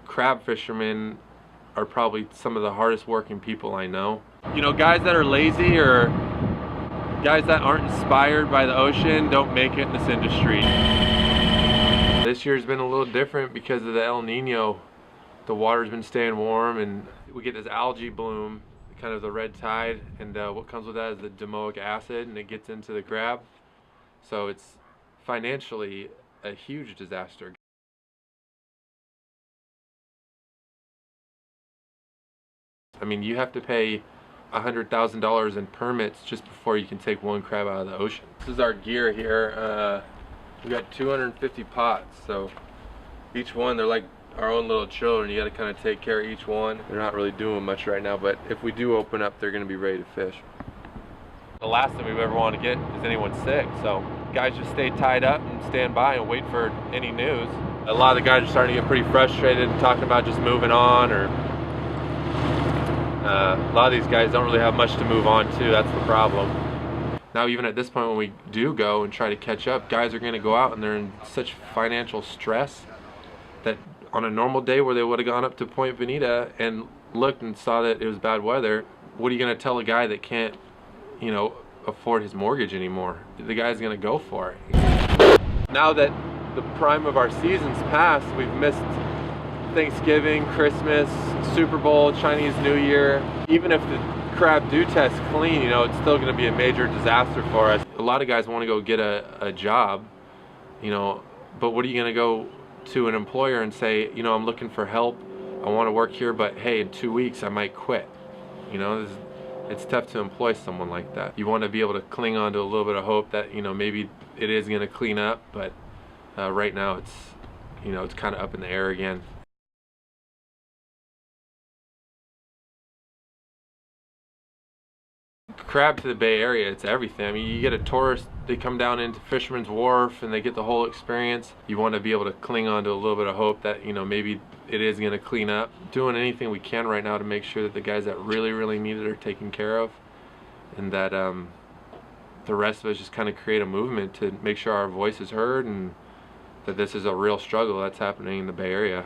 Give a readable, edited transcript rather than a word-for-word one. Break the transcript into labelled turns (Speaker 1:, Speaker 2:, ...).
Speaker 1: crab fishermen are probably some of the hardest working people I know. You know, guys that are lazy or guys that aren't inspired by the ocean don't make it in this industry. This year's been a little different because of the El Nino. The water's been staying warm and we get this algae bloom, kind of the red tide, and what comes with that is the domoic acid, and it gets into the crab. So it's financially a huge disaster. I mean, you have to pay $100,000 in permits just before you can take one crab out of the ocean. This is our gear here. We got 250 pots, so each one, they're like our own little children. You got to kind of take care of each one. They're not really doing much right now, but if we do open up, they're going to be ready to fish. The last thing we've ever wanted to get is anyone sick, so guys just stay tied up and stand by and wait for any news. A lot of the guys are starting to get pretty frustrated and talking about just moving on, or a lot of these guys don't really have much to move on to. That's the problem. Now, even at this point, when we do go and try to catch up, guys are going to go out and they're in such financial stress that on a normal day where they would have gone up to Point Bonita and looked and saw that it was bad weather, what are you going to tell a guy that can't, you know, afford his mortgage anymore? The guy's going to go for it. Now that the prime of our season's passed, we've missed Thanksgiving, Christmas, Super Bowl, Chinese New Year. Even if the crab do test clean, you know, it's still going to be a major disaster for us. A lot of guys want to go get a job, you know, but what are you going to go to an employer and say, you know, I'm looking for help, I want to work here, but hey, in 2 weeks I might quit? You know, it's tough to employ someone like that. You want to be able to cling on to a little bit of hope that, you know, maybe it is going to clean up, but right now it's, you know, it's kind of up in the air again. Crab to the Bay Area, it's everything. I mean, you get a tourist, they come down into Fisherman's Wharf and they get the whole experience. You want to be able to cling on to a little bit of hope that, you know, maybe it is going to clean up. Doing anything we can right now to make sure that the guys that really need it are taken care of, and that the rest of us just kind of create a movement to make sure our voice is heard and that this is a real struggle that's happening in the Bay Area.